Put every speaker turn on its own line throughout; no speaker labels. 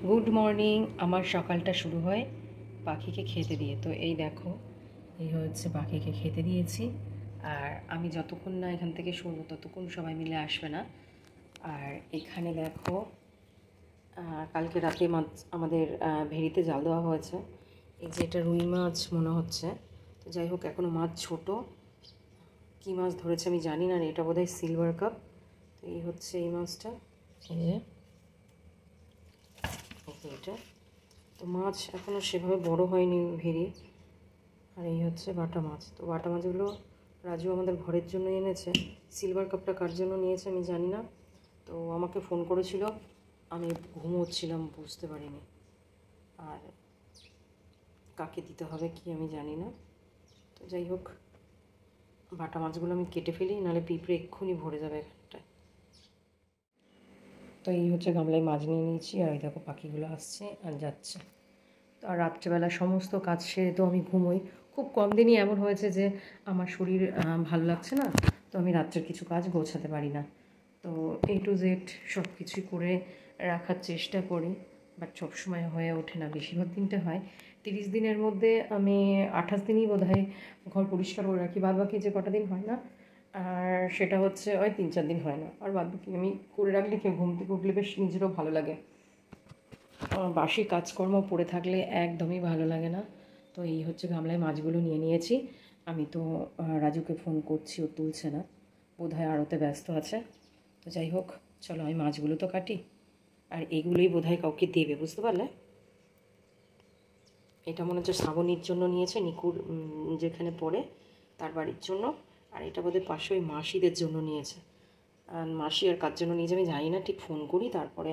Good morning. আমার সকালটা শুরু হয় পাখিকে খেতে দিয়ে। তো এই দেখো, এই হচ্ছে পাখিকে খেতে দিয়েছি। আর আমি যতক্ষণ না এখান থেকে সরবো ততক্ষণ সবাই মিলে আসবে না। আর এখানে দেখো, কালকে রাতে মাছ আমাদের ভেড়িতে জাল দেওয়া হয়েছে। এই যে এটা রুই মাছ মনে হচ্ছে। তো যাই হোক, এখনও মাছ ছোট, কী মাছ ধরেছে আমি জানি না। এটা বোধহয় সিলভার কাপ। তো এই হচ্ছে এই মাছটা, এই যে এটা। তো মাছ এখনও সেভাবে বড় হয়নি ভেড়ি। আর এই হচ্ছে বাটা মাছ। তো বাটা মাছগুলো রাজু আমাদের ঘরের জন্য এনেছে। সিলভার কাপটা কার জন্য নিয়েছে আমি জানি না। তো আমাকে ফোন করেছিল, আমি ঘুমোচ্ছিলাম, বুঝতে পারিনি। আর কাকে দিতে হবে কি আমি জানি না। তো যাই হোক, বাটা মাছগুলো আমি কেটে ফেলি, নাহলে পিঁপড়ে এক্ষুনি ভরে যাবে এখানটায়। তো এই হচ্ছে গামলায় মাছ নিয়ে নিয়েছি। আর এই দেখো পাখিগুলো আসছে আর যাচ্ছে। তো আর রাত্রেবেলা সমস্ত কাজ সেরে তো আমি ঘুমোই। খুব কম দিনই এমন হয়েছে যে আমার শরীর ভালো লাগছে না, তো আমি রাত্রের কিছু কাজ গোছাতে পারি না। তো A to Z সব কিছুই করে রাখার চেষ্টা করি, বাট সবসময় হয়ে ওঠে না। বেশিরভাগ দিনটা হয়। 30 দিনের মধ্যে আমি 28 দিনই বোধহয় ঘর পরিষ্কার করে রাখি। বাদ বাকি যে কটা দিন হয় না, আর সেটা হচ্ছে ওই 3-4 দিন হয় না। আর বাদ বাকি আমি করে রাখলে কেউ ঘুম থেকে উঠলে বেশ নিজেরও ভালো লাগে। বাসি কাজকর্ম পড়ে থাকলে একদমই ভালো লাগে না। তো এই হচ্ছে গামলায় মাছগুলো নিয়ে নিয়েছি। আমি তো রাজুকে ফোন করছি, ও তুলছে না, বোধহয় আড়তে ব্যস্ত আছে। তো যাই হোক, চলো আমি মাছগুলো তো কাটি। আর এগুলোই বোধহয় কাউকে দেবে, বুঝতে পারলে। এটা মনে হচ্ছে শ্রাবণীর জন্য নিয়েছে, নিকুর যেখানে পড়ে তার বাড়ির জন্য। আর এটা বোধহয় পাশে ওই মাসিদের জন্য নিয়েছে। আর মাসি আর কার জন্য নিয়েছে আমি জানি না, ঠিক ফোন করি তারপরে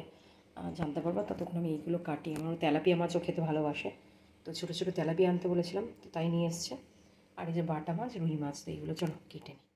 জানতে পারবো। ততক্ষণ আমি এইগুলো কাটি। আমার তেলাপিয়া মাছও খেতে ভালোবাসে, তো ছোটো ছোটো তেলাপিয়া আনতে বলেছিলাম, তো তাই নিয়ে এসছে। আর এই যে বাটা মাছ, রুই মাছ, তো এইগুলো চলো কেটে নিই।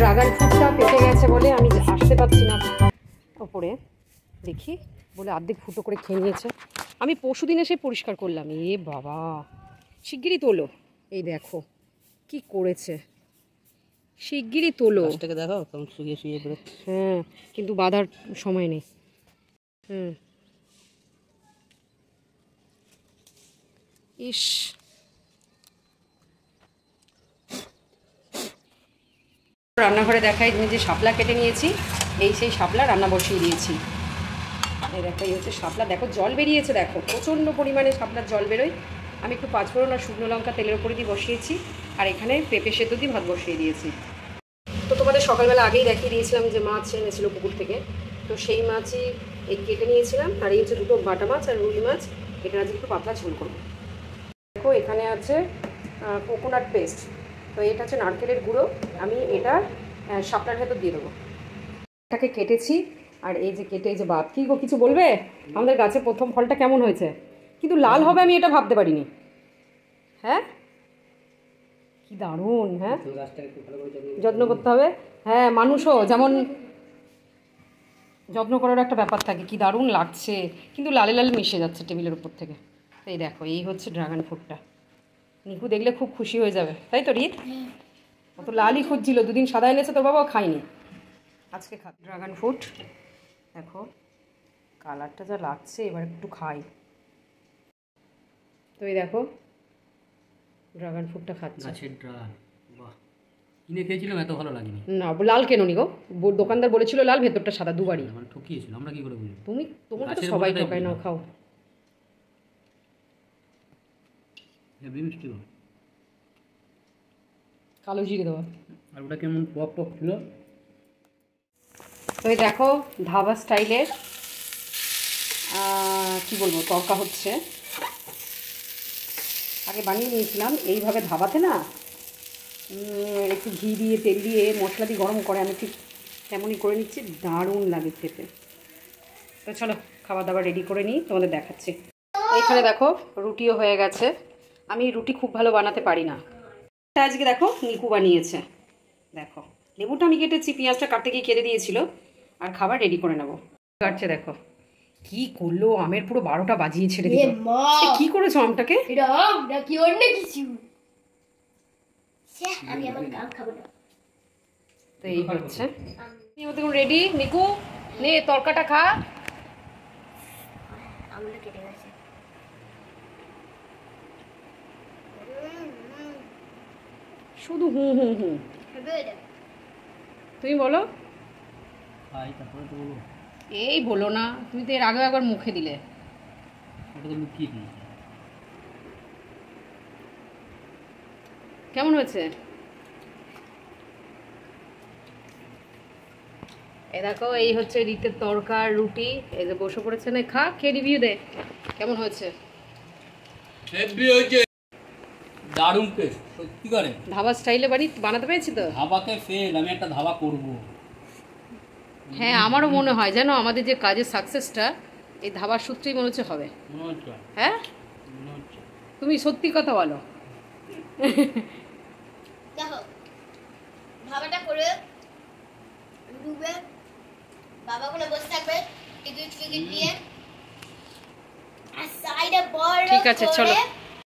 ড্রাগন ফ্রুটটা পেকে গেছে বলে আমি আসতে পারছি না ওপরে, দেখি বলে অর্ধেক ফুটো করে খেয়ে নিয়েছে। আমি পরশু দিন এসে পরিষ্কার করলাম। এ বাবা, শিগগিরই তোলো। এই দেখো কি করেছে, শিগগিরই তোলো।
দেখো কেমন শুয়ে শুয়ে বেরোচ্ছে।
হ্যাঁ, কিন্তু বাঁধার সময় নেই। ইস, রান্নাঘরে দেখাই যে শাপলা কেটে নিয়েছি। এই সেই শাপলা রান্না বসিয়ে দিয়েছি। এই দেখো, এই হচ্ছে শাপলা। দেখো জল বেরিয়েছে, দেখো প্রচণ্ড পরিমাণে শাপলার জল বেরোয়। আমি একটু পাঁচফোড়ন আর শুকনো লঙ্কা তেলের উপরে দিয়ে বসিয়েছি। আর এখানে পেঁপে সেদ্ধ দিয়ে ভাত বসিয়ে দিয়েছি। তো তোমাদের সকালবেলা আগেই দেখিয়ে দিয়েছিলাম যে মাছ এনেছিল পুকুর থেকে। তো সেই মাছই এই কেটে নিয়েছিলাম। আর এই হচ্ছে দুটো বাটা মাছ আর রুই মাছ। এটা আজকে একটু পাতলা ঝোল করবো। দেখো এখানে আছে কোকোনাট পেস্ট। তো এটা হচ্ছে নারকেলের গুঁড়ো। আমি এটা শাপলার ভেতর দিয়ে দেবো। এটাকে কেটেছি। আর এই যে কেটে, এই যে বাদ, কি গো কিছু বলবে? আমাদের গাছে প্রথম ফলটা কেমন হয়েছে? কিন্তু লাল হবে আমি এটা ভাবতে পারিনি। হ্যাঁ, কি দারুণ। হ্যাঁ, যত্ন করতে হবে। হ্যাঁ, মানুষও যেমন যত্ন করার একটা ব্যাপার থাকে। কি দারুণ লাগছে, কিন্তু লালে লালে মিশে যাচ্ছে টেবিলের উপর থেকে। এই দেখো, এই হচ্ছে ড্রাগন ফ্রুটটা। নিকু দেখলে খুব খুশি হয়ে যাবে, তাই তো রিত? ও তো লালই খুঁজছিল, দুদিন সাদা এনেছে তোর বাবাও খায়নি, আজকে খা। ড্রাগন ফ্রুট দেখো কালারটা যা লাগছে, এবার একটু খাই। তো এই দেখো ড্রাগন ফ্রুটটা খাচ্ছি।
গাছের ড্রাগন, বাহ, কিনে খেয়েছিলাম, এত ভালো লাগেনি।
না লাল কেন নি গো, দোকানদার বলেছিল লাল, ভেতরটা সাদা, দুবারই।
মানে ঠকিয়েছিল, আমরা কি করে বুঝবো?
তোমাকে তো সবাই ঠকায়, নাও খাও।
হেভি মিষ্টি গো।
কালো জিরে দেওয়া।
আর ওটা কেমন টক টক ছিল।
তো এই দেখো ধাবা স্টাইলের কি বলবো তড়কা হচ্ছে। আগে বানিয়ে নিয়েছিলাম এইভাবে ধাবাতে না, একটু ঘি দিয়ে তেল দিয়ে মশলা দিয়ে গরম করে, আমি ঠিক তেমনই করে নিচ্ছি, দারুণ লাগে খেতে। তো চলো খাবার দাবার রেডি করে নিই, তোমাদের দেখাচ্ছি। এইখানে দেখো রুটিও হয়ে গেছে। আমি রুটি খুব ভালো বানাতে পারি না, আজকে দেখো নিকু বানিয়েছে। দেখো লেবুটা আমি কেটেছি, পেঁয়াজটা কাটতে গিয়ে কেটে দিয়েছিল, আর খাবার রেডি করে নেবো। কাটছে দেখো কি করলো, আমের পুরো 12টা বাজিয়ে ছেড়ে দিল। কি করেছো আমটাকে?
কি অন্য কিছু, আমি আমার কাম খাবো না।
তো এই হচ্ছে রেডি। নিকু নে তরকাটা খা।
আমটা কেটে গেছে।
শুধু হুম হুম হুম, তুমি বলো।
খাই তারপরে তো বলবো।
এই বলো না, তুমি তো এর আগে একবার মুখে দিলে।
ওটা তো লুকিয়ে দিয়েছি।
কেমন হয়েছে? এ দেখো এই হচ্ছে রিতের তরকা রুটি, এই যে বসে পড়েছে, না খা, খেয়ে রিভিউ দে কেমন হয়েছে।
হেভি হয়েছে, দারুণ টেস্ট সত্যি করে।
ধাবা স্টাইলে বাড়ি বানাতে পেরেছি তো।
ধাবাকে ফেল, আমি একটা ধাবা করব।
হ্যাঁ আমারও মনে হয় যেন আমাদের যে কাজের সাকসেসটা এই ধাবার সূত্রেই মনে হচ্ছে হবে।
মনে হচ্ছে,
হ্যাঁ
মনে হচ্ছে।
তুমি সত্যি কথা বলো।
দেখো ভাবাটা করে ডুবে, বাবা ওখানে বসে থাকবে টিকিট ফিকিট নিয়ে, আর সাইডে বড়
ঠিক আছে, চলো।
করে